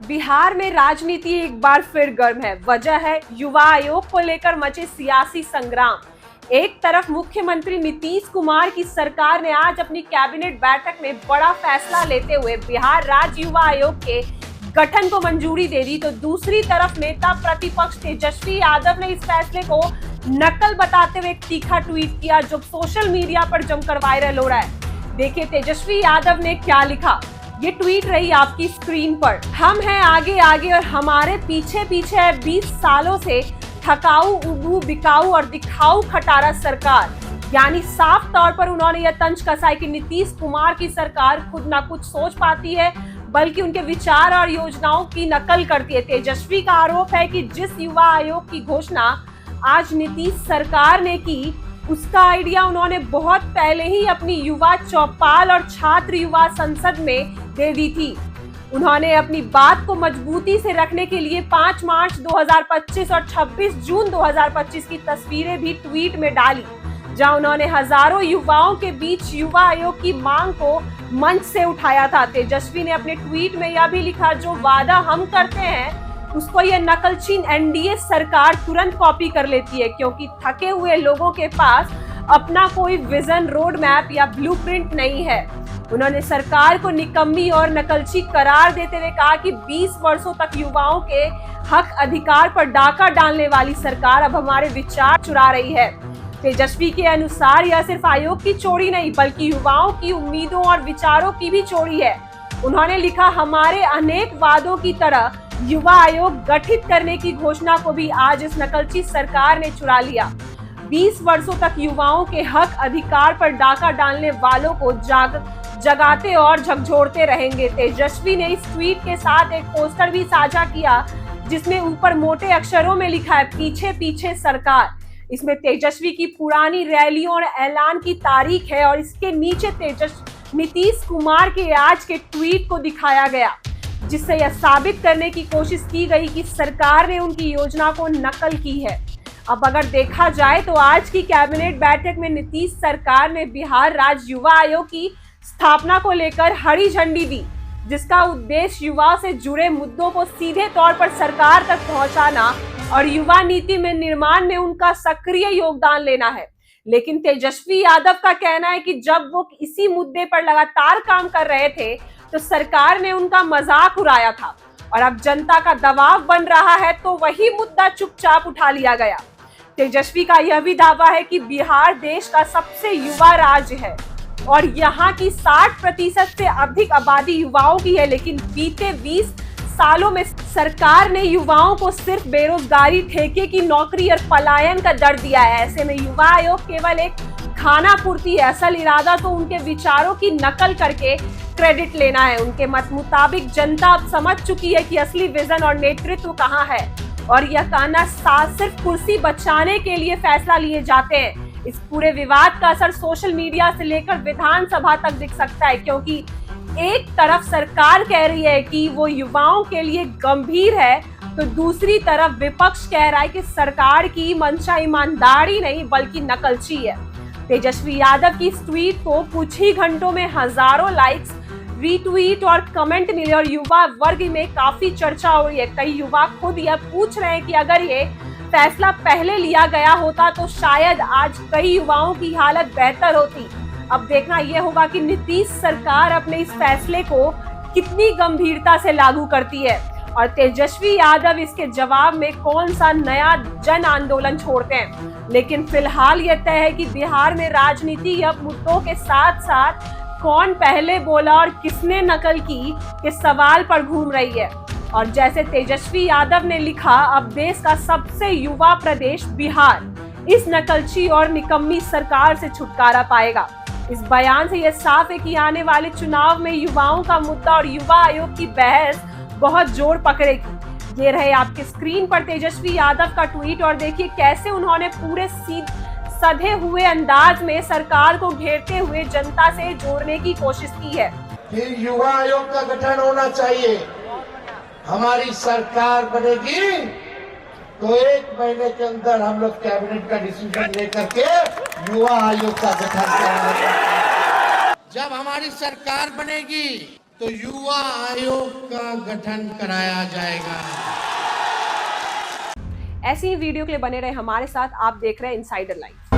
बिहार में राजनीति एक बार फिर गर्म है। वजह है युवा आयोग को लेकर मचे सियासी संग्राम। एक तरफ मुख्यमंत्री नीतीश कुमार की सरकार ने आज अपनी कैबिनेट बैठक में बड़ा फैसला लेते हुए बिहार राज्य युवा आयोग के गठन को मंजूरी दे दी, तो दूसरी तरफ नेता प्रतिपक्ष तेजस्वी यादव ने इस फैसले को नकल बताते हुए एक तीखा ट्वीट किया जो सोशल मीडिया पर जमकर वायरल हो रहा है। देखिए तेजस्वी यादव ने क्या लिखा। ये ट्वीट रही आपकी स्क्रीन पर। हम हैं आगे आगे और हमारे पीछे पीछे है 20 सालों से थकाऊ, उबू, बिकाऊ और दिखाऊ खटारा सरकार। यानी साफ तौर पर उन्होंने यह तंज कसा है कि नीतीश कुमार की सरकार खुद ना कुछ सोच पाती है बल्कि उनके विचार और योजनाओं की नकल करती है। तेजस्वी का आरोप है कि जिस युवा आयोग की घोषणा आज नीतीश सरकार ने की, उसका आइडिया उन्होंने बहुत पहले ही अपनी युवा चौपाल और छात्र युवा संसद में दे दी थी। उन्होंने अपनी बात को मजबूती से रखने के लिए 5 मार्च 2025 और 26 जून 2025 की तस्वीरें भी ट्वीट में डाली, जहां उन्होंने हजारों युवाओं के बीच युवा आयोग की मांग को मंच से उठाया था। तेजस्वी ने अपने ट्वीट में यह भी लिखा, जो वादा हम करते हैं उसको ये नकलचीन एनडीए सरकार तुरंत कॉपी कर लेती है, क्योंकि थके हुए लोगों के पास अपना कोई विजन, रोड मैप या ब्लूप्रिंट नहीं है। उन्होंने सरकार को निकम्मी और नकलची करार देते हुए कहा कि 20 वर्षों तक युवाओं के हक अधिकार पर डाका डालने वाली सरकार अब हमारे विचार चुरा रही है। तेजस्वी के अनुसार यह सिर्फ आयोग की चोरी नहीं बल्कि युवाओं की उम्मीदों और विचारों की भी चोरी है। उन्होंने लिखा, हमारे अनेक वादों की तरह युवा आयोग गठित करने की घोषणा को भी आज इस नकलची सरकार ने चुरा लिया। 20 वर्षों तक युवाओं के हक अधिकार पर डाका डालने वालों को जगाते और झकझोरते रहेंगे। तेजस्वी ने इस ट्वीट के साथ एक पोस्टर भी साझा किया जिसमें ऊपर मोटे अक्षरों में लिखा है, पीछे पीछे सरकार। इसमें तेजस्वी की पुरानी रैलियों और ऐलान की तारीख है और इसके नीचे नीतीश कुमार के आज के ट्वीट को दिखाया गया, जिससे यह साबित करने की कोशिश की गई कि सरकार ने उनकी योजना को नकल की है। अब अगर देखा जाए तो आज की कैबिनेट बैठक में नीतीश सरकार ने बिहार राज्य युवा आयोग की स्थापना को लेकर हरी झंडी दी, जिसका उद्देश्य युवा से जुड़े मुद्दों को सीधे तौर पर सरकार तक पहुंचाना और युवा नीति में निर्माण में उनका सक्रिय योगदान लेना है। लेकिन तेजस्वी यादव का कहना है कि जब वो इसी मुद्दे पर लगातार काम कर रहे थे तो सरकार ने उनका मजाक उड़ाया था और अब जनता का दबाव बन रहा है तो वही मुद्दा चुपचाप उठा लिया गया। तेजस्वी का यह भी दावा है कि बिहार देश का सबसे युवा राज्य है और यहाँ की 60% से अधिक आबादी युवाओं की है, लेकिन बीते 20 सालों में सरकार ने युवाओं को सिर्फ बेरोजगारी, ठेके की नौकरी और पलायन का दर दिया है। ऐसे में युवा आयोग केवल एक खाना पूर्ति है, असल इरादा तो उनके विचारों की नकल करके क्रेडिट लेना है। उनके मत मुताबिक जनता अब समझ चुकी है कि असली विजन और नेतृत्व कहाँ है और यह कहना सिर्फ कुर्सी बचाने के लिए फैसला लिए जाते हैं। इस पूरे विवाद का असर सोशल मीडिया से लेकर विधानसभा तक दिख सकता है, क्योंकि एक तरफ सरकार कह रही है कि वो युवाओं के लिए गंभीर है तो दूसरी तरफ विपक्ष कह रहा है कि सरकार की मंशा ईमानदारी नहीं बल्कि नकलची है। तेजस्वी यादव की इस ट्वीट को कुछ ही घंटों में हजारों लाइक्स, रीट्वीट और कमेंट मिले और युवा वर्ग में काफी चर्चा हो रही है। कई युवा खुद यह पूछ रहे हैं कि अगर ये फैसला पहले लिया गया होता तो शायद आज कई युवाओं की हालत बेहतर होती। अब देखना यह होगा कि नीतीश सरकार अपने इस फैसले को कितनी गंभीरता से लागू करती है और तेजस्वी यादव इसके जवाब में कौन सा नया जन आंदोलन छोड़ते हैं। लेकिन फिलहाल यह तय है कि बिहार में राजनीति अब मुद्दों के साथ साथ कौन पहले बोला और किसने नकल की के सवाल पर घूम रही है। और जैसे तेजस्वी यादव ने लिखा, अब देश का सबसे युवा प्रदेश बिहार इस नकलची और निकम्मी सरकार से छुटकारा पाएगा। इस बयान से यह साफ है कि आने वाले चुनाव में युवाओं का मुद्दा और युवा आयोग की बहस बहुत जोर पकड़ेगी। ये रहे आपके स्क्रीन पर तेजस्वी यादव का ट्वीट और देखिए कैसे उन्होंने पूरे सधे हुए अंदाज में सरकार को घेरते हुए जनता से जोड़ने की कोशिश की है। फिर युवा आयोग का गठन होना चाहिए। हमारी सरकार बनेगी तो 1 महीने के अंदर हम लोग कैबिनेट का डिसीजन लेकर के युवा आयोग का गठन करेंगे। जब हमारी सरकार बनेगी तो युवा आयोग का गठन कराया जाएगा। ऐसी ही वीडियो के लिए बने रहे हमारे साथ। आप देख रहे हैं इनसाइडर लाइव।